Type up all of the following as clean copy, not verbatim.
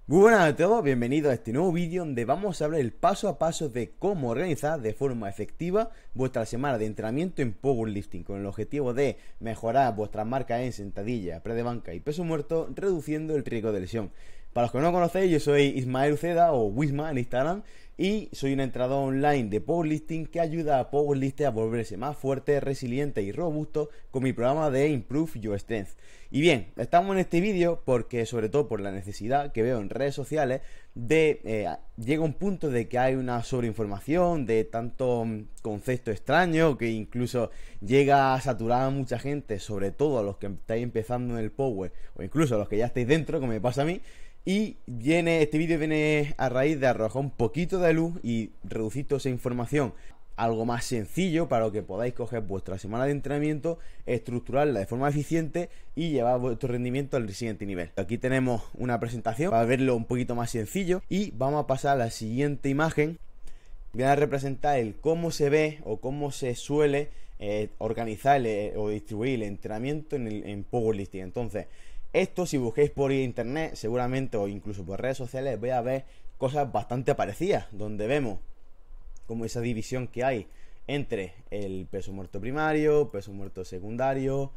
Muy buenas a todos, bienvenidos a este nuevo vídeo donde vamos a hablar el paso a paso de cómo organizar de forma efectiva vuestra semana de entrenamiento en powerlifting con el objetivo de mejorar vuestras marcas en sentadilla, press de banca y peso muerto, reduciendo el riesgo de lesión. Para los que no me conocéis, yo soy Ismael Uceda o Wisma en Instagram y soy un entrenador online de powerlifting que ayuda a powerlifters a volverse más fuertes, resilientes y robustos con mi programa de Improve Your Strength. Y bien, estamos en este vídeo porque, sobre todo por la necesidad que veo en redes sociales de llega un punto de que hay una sobreinformación de tanto concepto extraño que incluso llega a saturar a mucha gente, sobre todo a los que estáis empezando en el power o incluso a los que ya estáis dentro, como me pasa a mí. Y este vídeo viene a raíz de arrojar un poquito de luz y reducir toda esa información a algo más sencillo para que podáis coger vuestra semana de entrenamiento, estructurarla de forma eficiente y llevar vuestro rendimiento al siguiente nivel. Aquí tenemos una presentación para verlo un poquito más sencillo y vamos a pasar a la siguiente imagen. Voy a representar el cómo se ve o cómo se suele organizar o distribuir el entrenamiento en powerlifting. Entonces, esto, si busquéis por internet, seguramente, o incluso por redes sociales, vais a ver cosas bastante parecidas, donde vemos como esa división que hay entre el peso muerto primario, peso muerto secundario,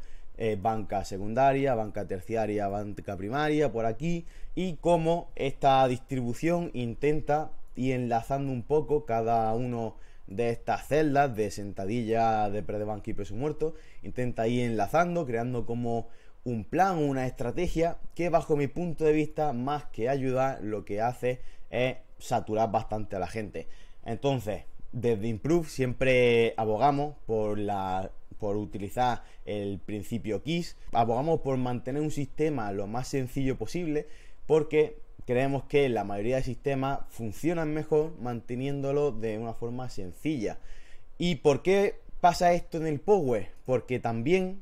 banca secundaria, banca terciaria, banca primaria, por aquí, y cómo esta distribución intenta ir enlazando un poco cada uno de estas celdas de sentadilla, de press de banca y peso muerto, intenta ir enlazando, creando como un plan, una estrategia que bajo mi punto de vista, más que ayudar, lo que hace es saturar bastante a la gente. Entonces, desde Improve siempre abogamos por utilizar el principio KISS, abogamos por mantener un sistema lo más sencillo posible, porque creemos que la mayoría de sistemas funcionan mejor manteniéndolo de una forma sencilla. ¿Y por qué pasa esto en el Power? Porque también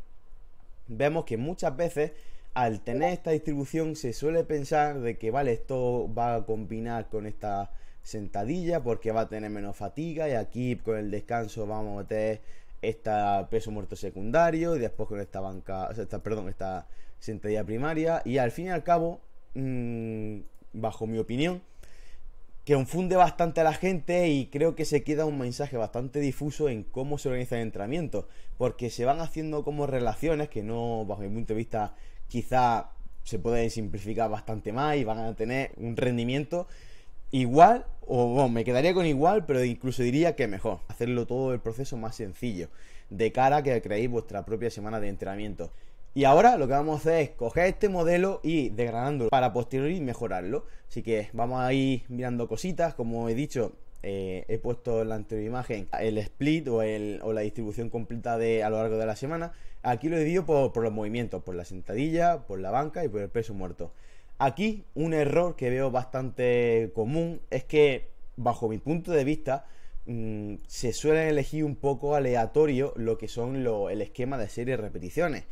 vemos que muchas veces al tener esta distribución se suele pensar de que vale, esto va a combinar con esta sentadilla porque va a tener menos fatiga y aquí con el descanso vamos a meter este peso muerto secundario y después con esta esta sentadilla primaria, y al fin y al cabo, bajo mi opinión, que confunde bastante a la gente y creo que se queda un mensaje bastante difuso en cómo se organiza el entrenamiento, porque se van haciendo como relaciones que no, bajo mi punto de vista, quizá se pueden simplificar bastante más y van a tener un rendimiento igual, o bueno, me quedaría con igual, pero incluso diría que mejor, hacerlo todo el proceso más sencillo, de cara a que creéis vuestra propia semana de entrenamiento. Y ahora lo que vamos a hacer es coger este modelo y desgranándolo para posteriori mejorarlo. Así que vamos a ir mirando cositas. Como he dicho, he puesto en la anterior imagen el split o la distribución completa a lo largo de la semana. Aquí lo he dividido por los movimientos, por la sentadilla, por la banca y por el peso muerto. Aquí un error que veo bastante común es que, bajo mi punto de vista, se suelen elegir un poco aleatorio lo que son el esquema de series y repeticiones.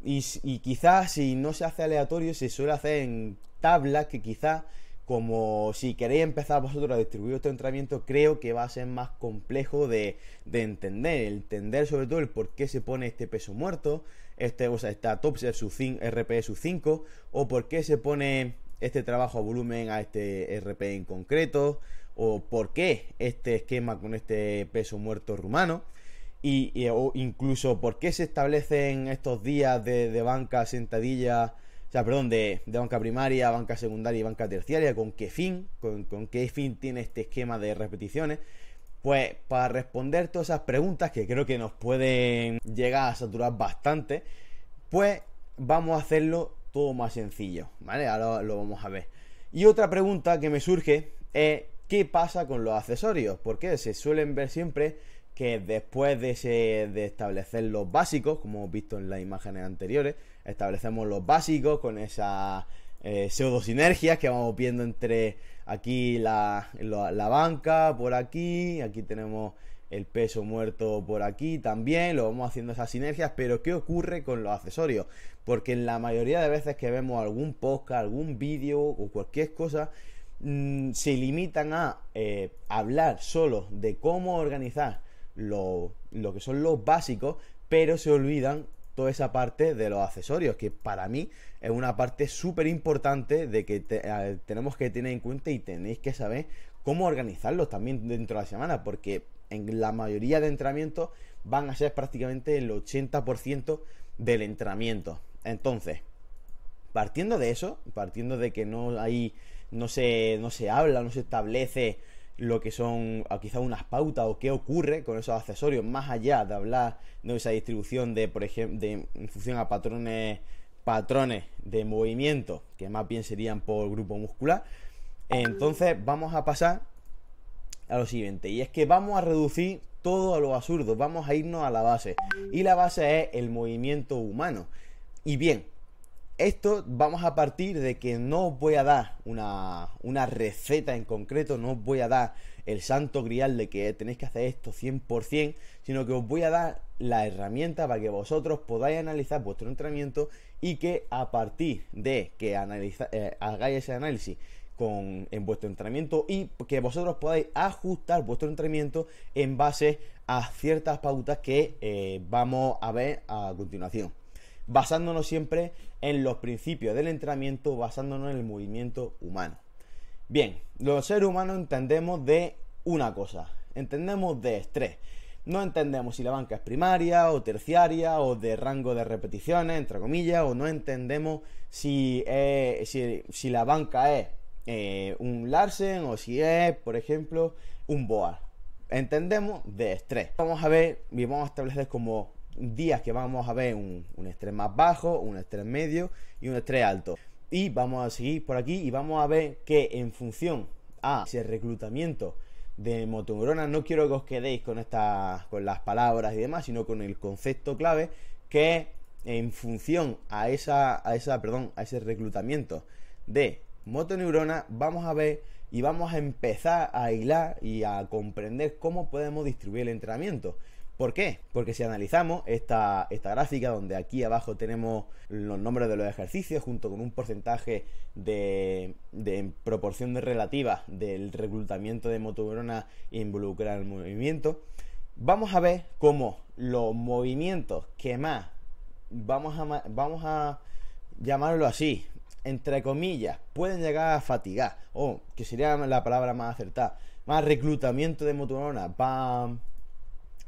Y quizás si no se hace aleatorio se suele hacer en tablas que quizás, como si queréis empezar vosotros a distribuir vuestro entrenamiento, creo que va a ser más complejo de entender sobre todo el por qué se pone este peso muerto, esta TOPS sub 5, RP sub 5, o por qué se pone este trabajo a volumen a este RP en concreto, o por qué este esquema con este peso muerto rumano. O incluso por qué se establecen estos días de banca sentadilla, de banca primaria, banca secundaria y banca terciaria, con qué fin, con qué fin tiene este esquema de repeticiones. Pues para responder todas esas preguntas que creo que nos pueden llegar a saturar bastante, pues vamos a hacerlo todo más sencillo, ¿vale? Ahora lo vamos a ver. Y otra pregunta que me surge es ¿qué pasa con los accesorios? Porque se suelen ver siempre que después de establecer los básicos, como hemos visto en las imágenes anteriores, establecemos los básicos con esas pseudo sinergias que vamos viendo entre aquí la banca por aquí tenemos el peso muerto por aquí también, lo vamos haciendo esas sinergias. Pero ¿qué ocurre con los accesorios? Porque en la mayoría de veces que vemos algún podcast, algún vídeo o cualquier cosa, se limitan a hablar solo de cómo organizar lo que son los básicos, pero se olvidan toda esa parte de los accesorios, que para mí es una parte súper importante de que tenemos que tener en cuenta y tenéis que saber cómo organizarlos también dentro de la semana, porque en la mayoría de entrenamientos van a ser prácticamente el 80% del entrenamiento. Entonces, partiendo de eso, partiendo de que no se habla, no se establece lo que son quizás unas pautas o qué ocurre con esos accesorios, más allá de hablar de esa distribución de, por ejemplo, en función a patrones de movimiento, que más bien serían por grupo muscular. Entonces vamos a pasar a lo siguiente, y es que vamos a reducir todo a lo absurdo, vamos a irnos a la base, y la base es el movimiento humano. Y bien, esto vamos a partir de que no os voy a dar una receta en concreto, no os voy a dar el santo grial de que tenéis que hacer esto 100%, sino que os voy a dar la herramienta para que vosotros podáis analizar vuestro entrenamiento y que a partir de que hagáis ese análisis en vuestro entrenamiento y que vosotros podáis ajustar vuestro entrenamiento en base a ciertas pautas que vamos a ver a continuación, basándonos siempre en los principios del entrenamiento, basándonos en el movimiento humano. Bien, los seres humanos entendemos de una cosa, entendemos de estrés. No entendemos si la banca es primaria o terciaria o de rango de repeticiones, entre comillas, o no entendemos si la banca es un Larsen o si es, por ejemplo, un Boa. Entendemos de estrés. Vamos a ver y vamos a establecer como días que vamos a ver un estrés más bajo, un estrés medio y un estrés alto. Y vamos a seguir por aquí y vamos a ver que en función a ese reclutamiento de motoneuronas, no quiero que os quedéis con las palabras y demás, sino con el concepto clave, que en función a ese reclutamiento de motoneuronas vamos a ver y vamos a empezar a hilar y a comprender cómo podemos distribuir el entrenamiento. ¿Por qué? Porque si analizamos esta gráfica, donde aquí abajo tenemos los nombres de los ejercicios junto con un porcentaje de proporción de relativa del reclutamiento de motoneuronas involucrado en el movimiento, vamos a ver cómo los movimientos que más, vamos a llamarlo así, entre comillas, pueden llegar a fatigar, o que sería la palabra más acertada, más reclutamiento de motoneuronas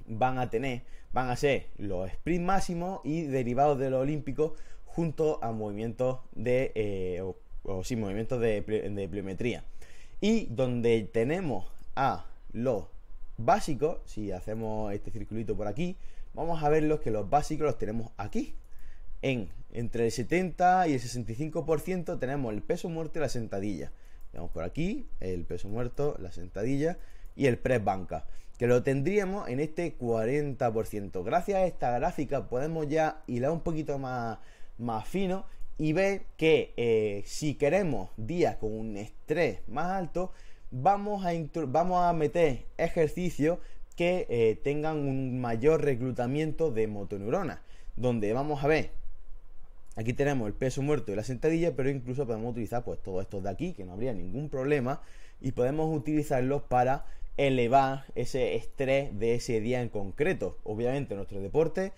van a ser los sprint máximos y derivados de los olímpicos junto a movimientos movimientos de pliometría. Y donde tenemos a los básicos, si hacemos este circulito por aquí, vamos a ver que los básicos los tenemos aquí. Entre el 70 y el 65% tenemos el peso muerto y la sentadilla. Tenemos por aquí el peso muerto, la sentadilla y el press banca, que lo tendríamos en este 40%. Gracias a esta gráfica podemos ya hilar un poquito más fino y ver que si queremos días con un estrés más alto, vamos a meter ejercicios que tengan un mayor reclutamiento de motoneuronas, donde vamos a ver, aquí tenemos el peso muerto y la sentadilla, pero incluso podemos utilizar pues todos estos de aquí, que no habría ningún problema, y podemos utilizarlos para elevar ese estrés de ese día en concreto. Obviamente nuestro deporte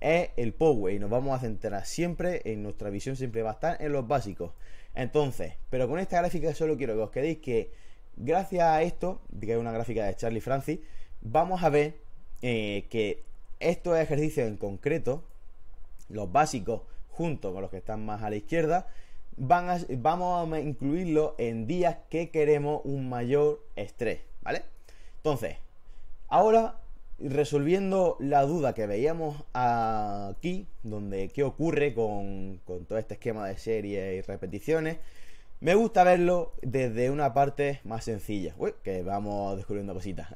es el power y nos vamos a centrar siempre en nuestra visión, siempre va a estar en los básicos. Entonces, pero con esta gráfica solo quiero que os quedéis que gracias a esto, que es una gráfica de Charlie Francis, vamos a ver que estos ejercicios en concreto, los básicos junto con los que están más a la izquierda, vamos a incluirlos en días que queremos un mayor estrés, ¿vale? Entonces, ahora resolviendo la duda que veíamos aquí, donde qué ocurre con todo este esquema de series y repeticiones, me gusta verlo desde una parte más sencilla. Uy, que vamos descubriendo cositas.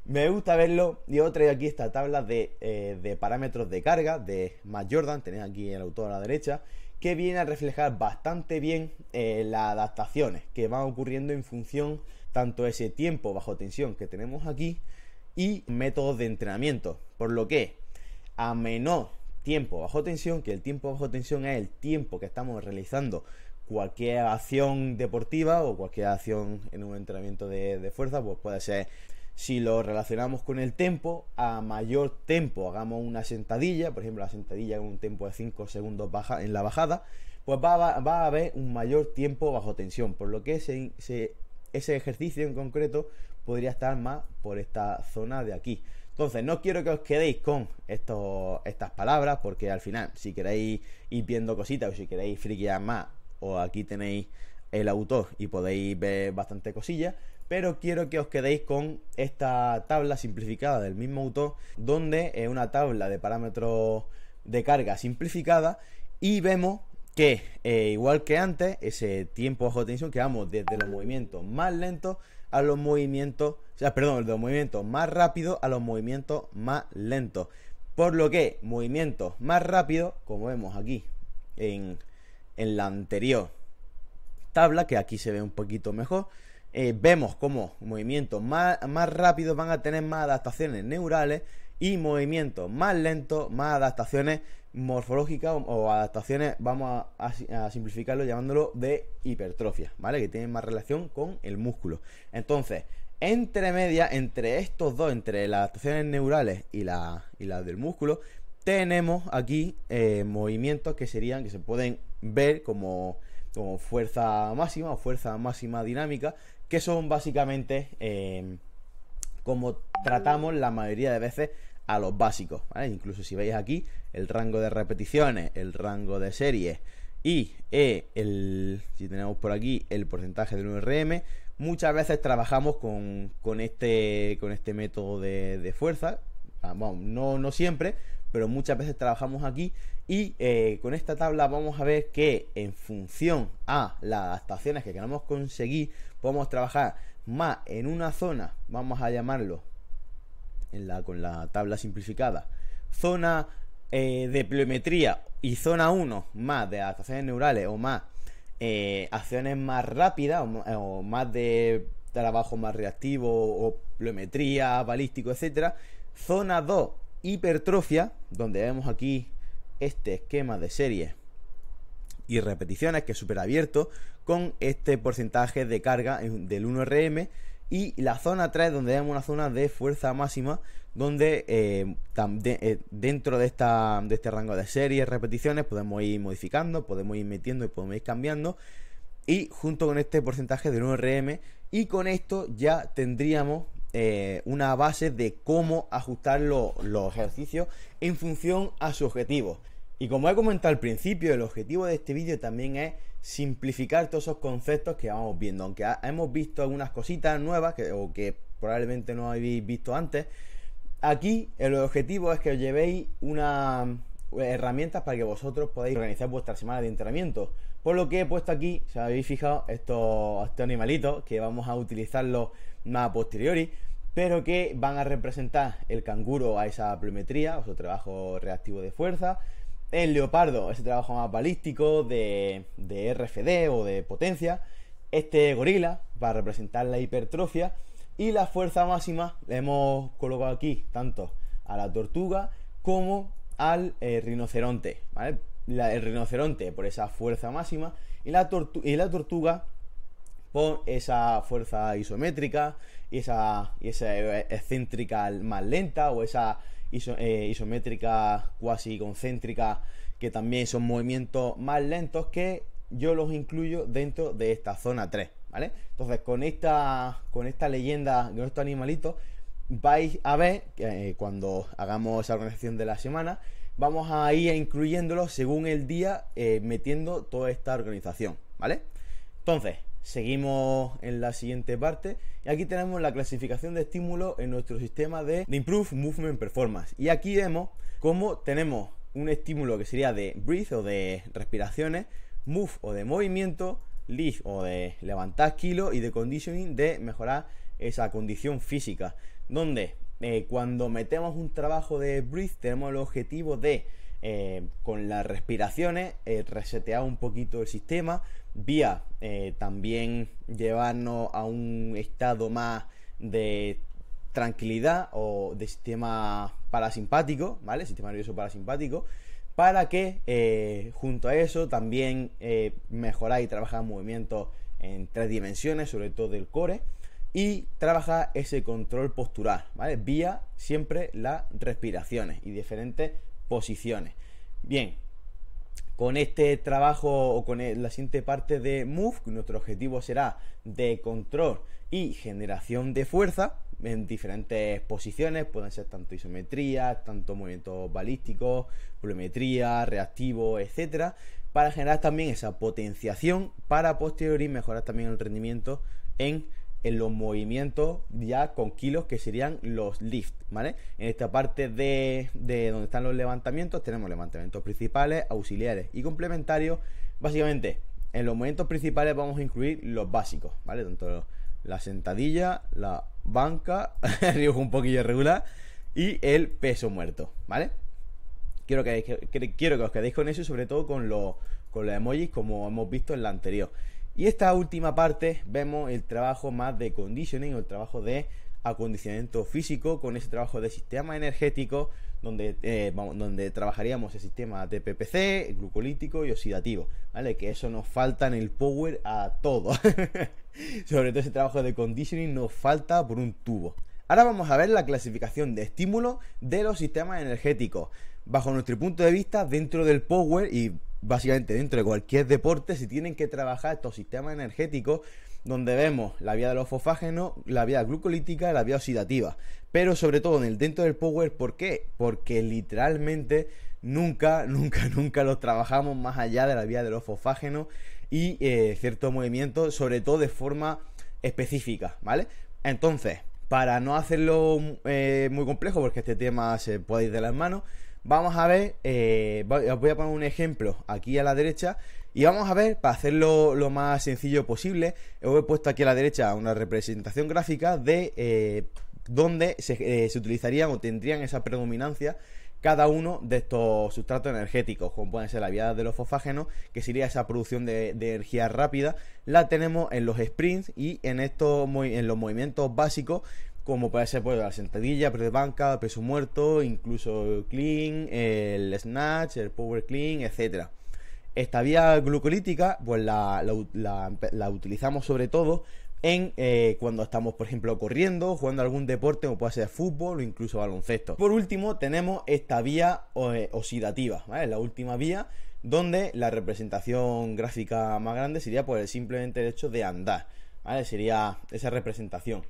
Me gusta verlo, y os traigo aquí esta tabla de parámetros de carga de Matt Jordan, tenéis aquí el autor a la derecha, que viene a reflejar bastante bien las adaptaciones que van ocurriendo en función tanto ese tiempo bajo tensión que tenemos aquí y métodos de entrenamiento, por lo que a menor tiempo bajo tensión, que el tiempo bajo tensión es el tiempo que estamos realizando cualquier acción deportiva o cualquier acción en un entrenamiento de fuerza, pues puede ser Si lo relacionamos con el tempo, a mayor tempo hagamos una sentadilla, por ejemplo la sentadilla con un tempo de 5 segundos en la bajada, pues va a haber un mayor tiempo bajo tensión, por lo que ese ejercicio en concreto podría estar más por esta zona de aquí. Entonces no quiero que os quedéis con estas palabras, porque al final, si queréis ir viendo cositas o si queréis friquear más, o aquí tenéis el autor y podéis ver bastante cosillas, pero quiero que os quedéis con esta tabla simplificada del mismo autor, donde es una tabla de parámetros de carga simplificada, y vemos que igual que antes, ese tiempo bajo tensión, que vamos desde los movimientos más lentos a los movimientos, de los movimientos más rápidos a los movimientos más lentos. Por lo que movimientos más rápidos, como vemos aquí en la anterior tabla, que aquí se ve un poquito mejor, vemos como movimientos más rápidos van a tener más adaptaciones neurales, y movimientos más lentos más adaptaciones morfológicas o adaptaciones, vamos a simplificarlo llamándolo de hipertrofia, ¿vale? Que tienen más relación con el músculo. Entonces, entre estos dos, entre las adaptaciones neurales y las del músculo, tenemos aquí movimientos que se pueden ver como fuerza máxima o fuerza máxima dinámica, que son básicamente como tratamos la mayoría de veces a los básicos, ¿vale? Incluso si veis aquí el rango de repeticiones, el rango de series y si tenemos por aquí el porcentaje del 1RM, muchas veces trabajamos con este método de fuerza. Bueno, no siempre, pero muchas veces trabajamos aquí, y con esta tabla vamos a ver que en función a las adaptaciones que queramos conseguir, podemos trabajar más en una zona, vamos a llamarlo con la tabla simplificada, zona de pliometría, y zona 1 más de adaptaciones neurales o más acciones más rápidas o más de trabajo más reactivo o pliometría, balístico, etcétera. Zona 2, hipertrofia, donde vemos aquí este esquema de series y repeticiones, que es súper abierto, con este porcentaje de carga del 1RM. Y la zona 3, donde vemos una zona de fuerza máxima, donde dentro de este rango de series, repeticiones, podemos ir modificando, podemos ir metiendo y podemos ir cambiando, y junto con este porcentaje del 1RM, y con esto ya tendríamos una base de cómo ajustar los ejercicios en función a su objetivo. Y como he comentado al principio, el objetivo de este vídeo también es simplificar todos esos conceptos que vamos viendo. Aunque hemos visto algunas cositas nuevas que probablemente no habéis visto antes, aquí el objetivo es que os llevéis unas herramientas para que vosotros podáis organizar vuestra semana de entrenamiento. Por lo que he puesto aquí, si habéis fijado, estos animalitos que vamos a utilizarlos más a posteriori, pero que van a representar el canguro a esa pliometría, o su trabajo reactivo de fuerza; el leopardo, ese trabajo más balístico de RFD o de potencia; este gorila va a representar la hipertrofia; y la fuerza máxima le hemos colocado aquí tanto a la tortuga como al rinoceronte, ¿vale? El rinoceronte por esa fuerza máxima, y la tortuga por esa fuerza isométrica y esa excéntrica más lenta, o esa isométrica cuasi concéntrica, que también son movimientos más lentos, que yo los incluyo dentro de esta zona 3, ¿vale? Entonces con esta leyenda de estos animalitos vais a ver que cuando hagamos esa organización de la semana, vamos a ir incluyéndolos según el día, metiendo toda esta organización, ¿vale? Entonces seguimos en la siguiente parte, y aquí tenemos la clasificación de estímulos en nuestro sistema de Improve Movement Performance. Y aquí vemos cómo tenemos un estímulo que sería de breath o de respiraciones, move o de movimiento, lift o de levantar kilos, y de conditioning, de mejorar esa condición física, donde cuando metemos un trabajo de breath tenemos el objetivo de con las respiraciones resetear un poquito el sistema, vía también llevarnos a un estado más de tranquilidad o de sistema parasimpático, ¿vale? Sistema nervioso parasimpático, para que junto a eso también mejorar y trabajar movimientos en 3 dimensiones, sobre todo del core, y trabajar ese control postural, ¿vale? Vía siempre las respiraciones y diferentes posiciones. Bien, con este trabajo o con la siguiente parte de Move, nuestro objetivo será de control y generación de fuerza en diferentes posiciones, pueden ser tanto isometría, tanto movimientos balísticos, pliometría, reactivo, etcétera, para generar también esa potenciación para posteriori mejorar también el rendimiento en los movimientos ya con kilos, que serían los lift, ¿vale? En esta parte de donde están los levantamientos tenemos levantamientos principales, auxiliares y complementarios. Básicamente en los movimientos principales vamos a incluir los básicos, ¿vale? Tanto la sentadilla, la banca, arriba un poquillo irregular, y el peso muerto, ¿vale? Quiero que os quedéis con eso y sobre todo con los emojis, como hemos visto en la anterior. Y esta última parte vemos el trabajo más de conditioning, o el trabajo de acondicionamiento físico, con ese trabajo de sistema energético, donde trabajaríamos el sistema de PPC, glucolítico y oxidativo, ¿vale? Que eso nos falta en el power a todos. Sobre todo ese trabajo de conditioning nos falta por un tubo. Ahora vamos a ver la clasificación de estímulos de los sistemas energéticos. Bajo nuestro punto de vista, dentro del power y básicamente dentro de cualquier deporte se tienen que trabajar estos sistemas energéticos, donde vemos la vía de los fosfágenos, la vía glucolítica y la vía oxidativa. Pero sobre todo dentro del power, ¿por qué? Porque literalmente nunca los trabajamos más allá de la vía de los fosfágenos y ciertos movimientos, sobre todo de forma específica, ¿vale? Entonces, para no hacerlo muy complejo, porque este tema se puede ir de las manos, vamos a ver, os voy a poner un ejemplo aquí a la derecha y vamos a ver, para hacerlo lo más sencillo posible, os he puesto aquí a la derecha una representación gráfica de donde se utilizarían o tendrían esa predominancia cada uno de estos sustratos energéticos, como pueden ser la vía de los fosfágenos, que sería esa producción de energía rápida. La tenemos en los sprints y en los movimientos básicos, como puede ser pues la sentadilla, press de banca, peso muerto, incluso clean, el snatch, el power clean, etcétera. Esta vía glucolítica pues la utilizamos sobre todo en cuando estamos, por ejemplo, corriendo, jugando algún deporte como puede ser fútbol o incluso baloncesto. Por último tenemos esta vía oxidativa, ¿vale? La última vía, donde la representación gráfica más grande sería pues simplemente el hecho de andar, ¿vale? Sería esa representación.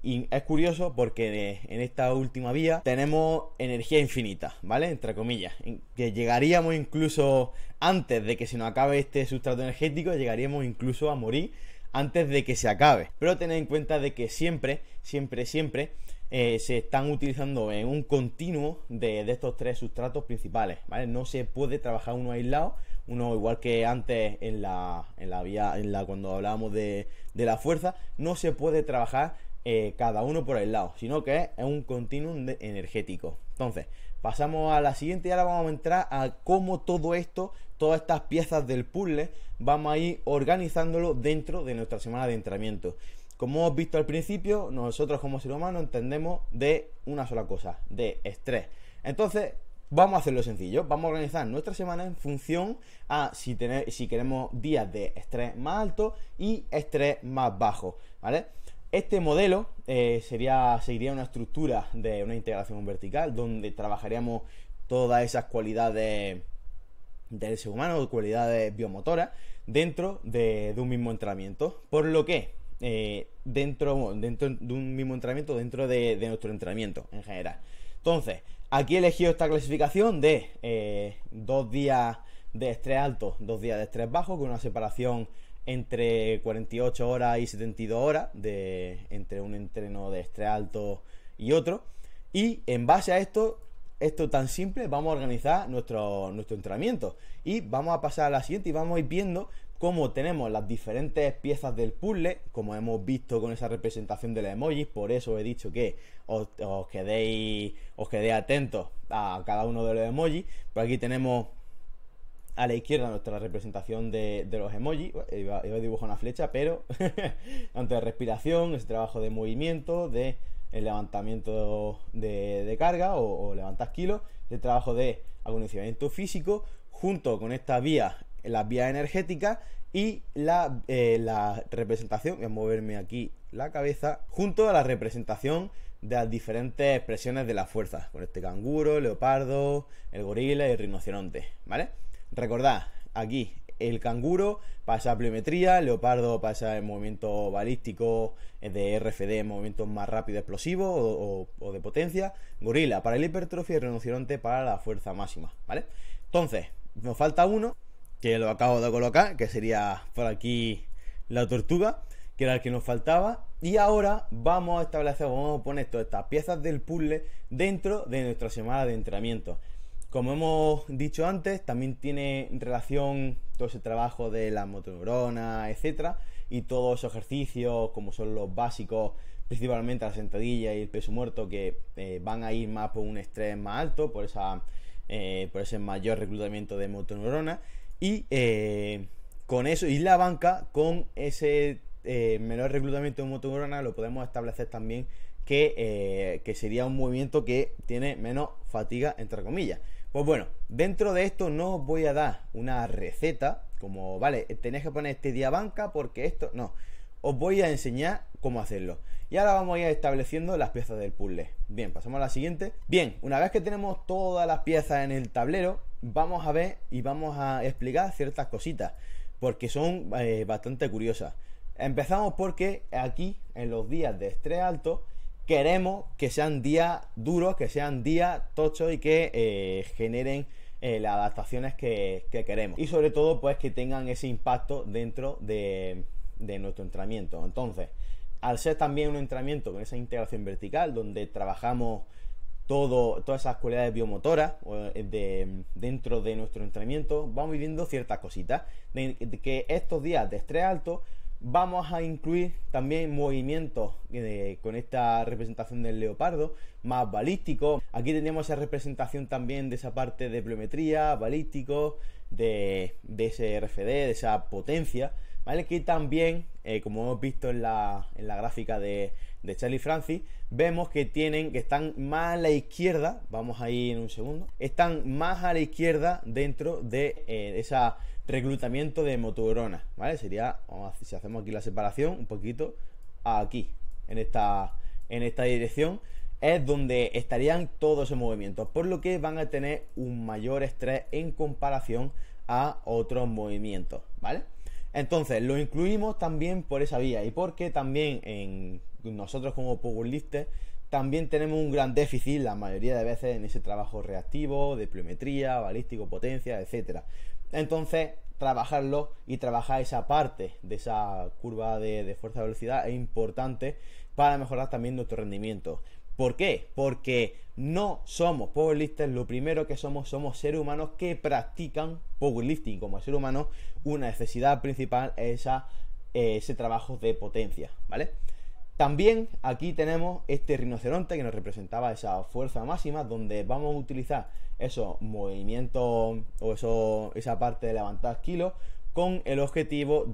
Y es curioso porque en esta última vía tenemos energía infinita, ¿vale? Entre comillas, que llegaríamos incluso antes de que se nos acabe este sustrato energético, llegaríamos incluso a morir antes de que se acabe. Pero tened en cuenta de que siempre se están utilizando en un continuo de estos tres sustratos principales, ¿vale? No se puede trabajar uno aislado, uno igual que antes en la vía, cuando hablábamos de la fuerza, no se puede trabajar cada uno por aislado, sino que es un continuum energético. Entonces, pasamos a la siguiente y ahora vamos a entrar a cómo todo esto, todas estas piezas del puzzle, vamos a ir organizándolo dentro de nuestra semana de entrenamiento. Como hemos visto al principio, nosotros como ser humano entendemos de una sola cosa, de estrés. Entonces, vamos a hacerlo sencillo, vamos a organizar nuestra semana en función a si queremos días de estrés más alto y estrés más bajo, ¿vale? Este modelo seguiría una estructura de una integración vertical, donde trabajaríamos todas esas cualidades del ser humano, cualidades biomotoras, dentro de un mismo entrenamiento. Por lo que dentro de un mismo entrenamiento, dentro de nuestro entrenamiento en general. Entonces, aquí he elegido esta clasificación de 2 días de estrés alto, 2 días de estrés bajo, con una separación entre 48 horas y 72 horas entre un entreno de estrés alto y otro. Y en base a esto tan simple, vamos a organizar nuestro entrenamiento. Y vamos a pasar a la siguiente y vamos a ir viendo cómo tenemos las diferentes piezas del puzzle, como hemos visto con esa representación de los emojis. Por eso he dicho que os quedéis atentos a cada uno de los emojis. Por aquí tenemos a la izquierda nuestra representación de los emojis. Iba a dibujar una flecha, pero tanto de respiración, ese trabajo de movimiento, de el levantamiento de carga o levantar kilos, el trabajo de acondicionamiento físico, junto con esta vía, las vías energéticas y la representación, voy a moverme aquí la cabeza, junto a la representación de las diferentes expresiones de la fuerza, con este canguro, el leopardo, el gorila y el rinoceronte, ¿vale? Recordad, aquí el canguro para esa pliometría, el leopardo para ese movimiento balístico de RFD, movimientos más rápidos, explosivos o de potencia, gorila para la hipertrofia y rinoceronte para la fuerza máxima, ¿vale? Entonces, nos falta uno, que lo acabo de colocar, que sería por aquí la tortuga, que era el que nos faltaba. Y ahora vamos a poner todas estas piezas del puzzle dentro de nuestra semana de entrenamiento. Como hemos dicho antes, también tiene relación todo ese trabajo de las motoneuronas, etcétera, y todos esos ejercicios, como son los básicos, principalmente la sentadilla y el peso muerto, que van a ir más por un estrés más alto, por ese mayor reclutamiento de motoneuronas. Y con eso, y la banca, con ese menor reclutamiento de motoneuronas, lo podemos establecer también que sería un movimiento que tiene menos fatiga, entre comillas. Pues bueno, dentro de esto no os voy a dar una receta, como, vale, tenéis que poner este día banca porque esto, no. Os voy a enseñar cómo hacerlo. Y ahora vamos a ir estableciendo las piezas del puzzle. Bien, pasamos a la siguiente. Bien, una vez que tenemos todas las piezas en el tablero, vamos a ver y vamos a explicar ciertas cositas, porque son bastante curiosas. Empezamos porque aquí, en los días de estrés alto, queremos que sean días duros, que sean días tochos y que generen las adaptaciones que queremos. Y sobre todo, pues que tengan ese impacto dentro de nuestro entrenamiento. Entonces, al ser también un entrenamiento con esa integración vertical, donde trabajamos todas esas cualidades biomotoras dentro de nuestro entrenamiento, vamos viviendo ciertas cositas. De que estos días de estrés alto vamos a incluir también movimientos con esta representación del leopardo, más balístico. Aquí tenemos esa representación también de esa parte de pliometría, balístico, de ese RFD, de esa potencia, ¿vale? Que también, como hemos visto en la gráfica de Charlie Francis, vemos que están más a la izquierda. Vamos a ir en un segundo. Están más a la izquierda dentro de ese reclutamiento de motoneuronas, ¿vale? Sería, si hacemos aquí la separación un poquito, aquí, en esta dirección, es donde estarían todos esos movimientos, por lo que van a tener un mayor estrés en comparación a otros movimientos, ¿vale? Entonces lo incluimos también por esa vía, y porque también nosotros como powerlifters también tenemos un gran déficit la mayoría de veces en ese trabajo reactivo de pliometría, balístico, potencia, etcétera. Entonces trabajarlo y trabajar esa parte de esa curva de fuerza-velocidad es importante para mejorar también nuestro rendimiento. ¿Por qué? Porque no somos powerlifters, lo primero que somos seres humanos que practican powerlifting. Como ser humano, una necesidad principal es ese trabajo de potencia, ¿vale? También aquí tenemos este rinoceronte que nos representaba esa fuerza máxima, donde vamos a utilizar esos movimientos o esa parte de levantar kilos con el objetivo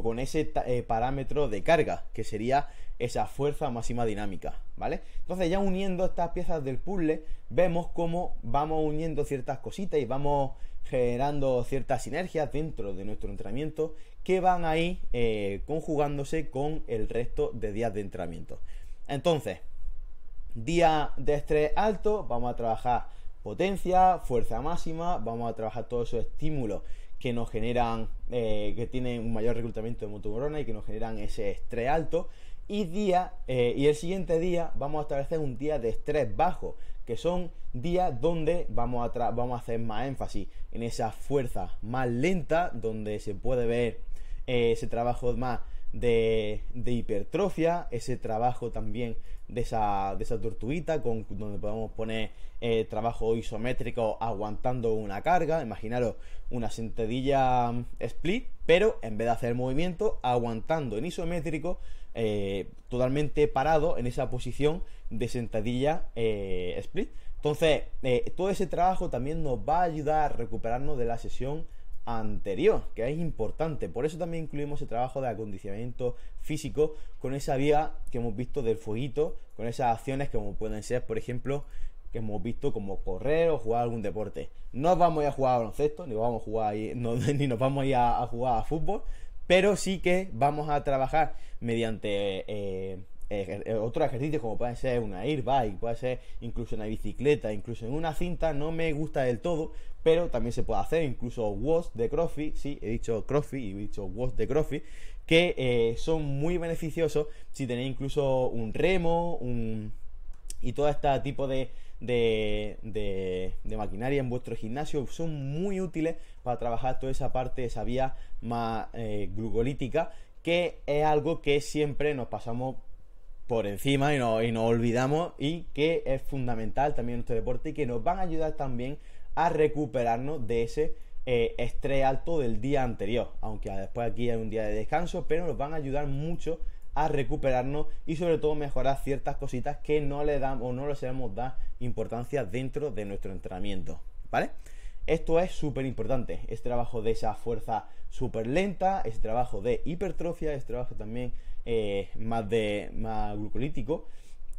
con ese parámetro de carga, que sería esa fuerza máxima dinámica, ¿vale? Entonces, ya uniendo estas piezas del puzzle, vemos cómo vamos uniendo ciertas cositas y vamos generando ciertas sinergias dentro de nuestro entrenamiento que van a ir conjugándose con el resto de días de entrenamiento. Entonces, día de estrés alto, vamos a trabajar potencia, fuerza máxima, vamos a trabajar todos esos estímulos que nos generan, que tienen un mayor reclutamiento de motoneuronas y que nos generan ese estrés alto. Y el siguiente día vamos a establecer un día de estrés bajo, que son días donde vamos a hacer más énfasis en esa fuerza más lenta, donde se puede ver ese trabajo más de hipertrofia, ese trabajo también de esa tortuguita, donde podemos poner trabajo isométrico aguantando una carga. Imaginaros una sentadilla split, pero en vez de hacer el movimiento, aguantando en isométrico, totalmente parado en esa posición de sentadilla split. Entonces, todo ese trabajo también nos va a ayudar a recuperarnos de la sesión anterior, que es importante. Por eso también incluimos el trabajo de acondicionamiento físico con esa vía que hemos visto del fueguito, con esas acciones como pueden ser, por ejemplo, que hemos visto, como correr o jugar algún deporte. No vamos a ir a jugar a baloncesto, ni vamos a jugar ni nos vamos a ir a jugar a fútbol, pero sí que vamos a trabajar mediante otros ejercicios, como puede ser una airbike, puede ser incluso una bicicleta, incluso en una cinta. No me gusta del todo, pero también se puede hacer, incluso watts de CrossFit. Sí, he dicho CrossFit y he dicho watts de CrossFit, que son muy beneficiosos si tenéis incluso un remo y todo este tipo de maquinaria en vuestro gimnasio. Son muy útiles para trabajar toda esa parte, esa vía más glucolítica, que es algo que siempre nos pasamos por encima y nos olvidamos, y que es fundamental también en nuestro deporte, y que nos van a ayudar también a recuperarnos de ese estrés alto del día anterior, aunque después aquí hay un día de descanso, pero nos van a ayudar mucho a recuperarnos y sobre todo mejorar ciertas cositas que no le damos o no le sabemos dar importancia dentro de nuestro entrenamiento, ¿vale? Esto es súper importante, este trabajo de esa fuerza súper lenta, este trabajo de hipertrofia, este trabajo también más glucolítico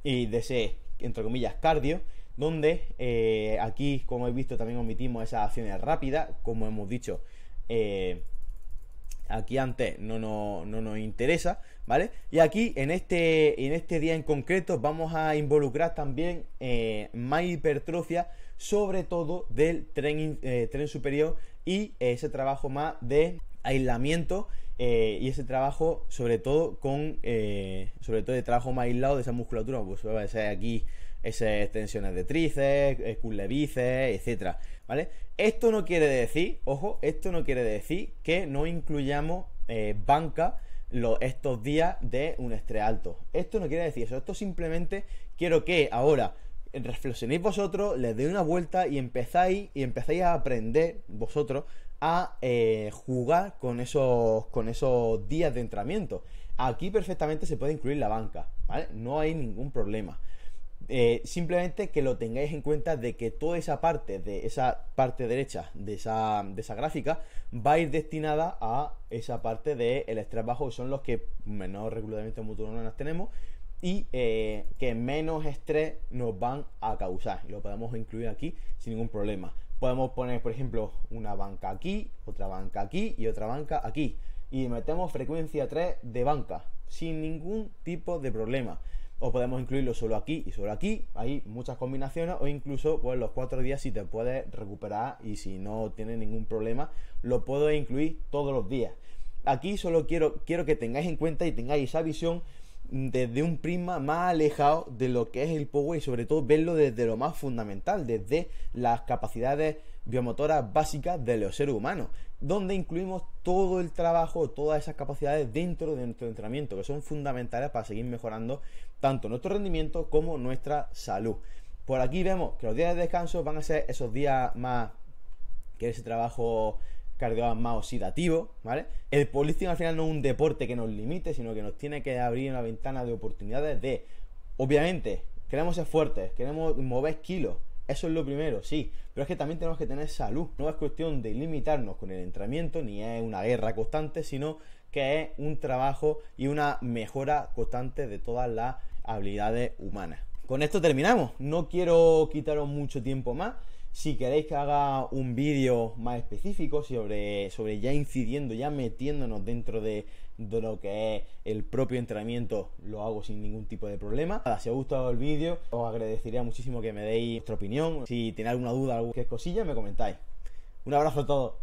y de ese, entre comillas, cardio, donde aquí, como habéis visto, también omitimos esas acciones rápidas, como hemos dicho. Aquí antes no nos interesa, ¿vale? Y aquí en este día en concreto vamos a involucrar también más hipertrofia, sobre todo del tren superior, y ese trabajo más de aislamiento y ese trabajo sobre todo de trabajo más aislado de esa musculatura, pues puede ser aquí esas extensiones de tríceps, curl de bíceps, etcétera, ¿vale? Esto no quiere decir, ojo, esto no quiere decir que no incluyamos banca estos días de un estrés alto. Esto no quiere decir eso. Esto simplemente quiero que ahora reflexionéis vosotros, les deis una vuelta y empezáis a aprender vosotros a jugar con esos días de entrenamiento. Aquí perfectamente se puede incluir la banca, ¿vale? No hay ningún problema. Simplemente que lo tengáis en cuenta, de que toda esa parte derecha de esa gráfica va a ir destinada a esa parte del estrés bajo, que son los que menor reclutamiento muscular tenemos y que menos estrés nos van a causar, y lo podemos incluir aquí sin ningún problema. Podemos poner, por ejemplo, una banca aquí, otra banca aquí y otra banca aquí, y metemos frecuencia 3 de banca sin ningún tipo de problema. O podemos incluirlo solo aquí y solo aquí. Hay muchas combinaciones, o incluso pues los 4 días si te puedes recuperar, y si no tienes ningún problema lo puedo incluir todos los días. Aquí solo quiero que tengáis en cuenta y tengáis esa visión desde un prisma más alejado de lo que es el power, y sobre todo verlo desde lo más fundamental, desde las capacidades biomotoras básicas de los seres humanos, donde incluimos todo el trabajo, todas esas capacidades dentro de nuestro entrenamiento, que son fundamentales para seguir mejorando tanto nuestro rendimiento como nuestra salud. Por aquí vemos que los días de descanso van a ser esos días más que ese trabajo cardio más oxidativo, ¿vale? El powerlifting al final no es un deporte que nos limite, sino que nos tiene que abrir una ventana de oportunidades de, obviamente, queremos ser fuertes, queremos mover kilos, eso es lo primero, sí, pero es que también tenemos que tener salud. No es cuestión de limitarnos con el entrenamiento, ni es una guerra constante, sino que es un trabajo y una mejora constante de todas las habilidades humanas. Con esto terminamos, no quiero quitaros mucho tiempo más. Si queréis que haga un vídeo más específico sobre ya incidiendo, ya metiéndonos dentro de lo que es el propio entrenamiento, lo hago sin ningún tipo de problema. Si os ha gustado el vídeo, os agradecería muchísimo que me deis vuestra opinión. Si tenéis alguna duda, alguna cosilla, me comentáis. Un abrazo a todos.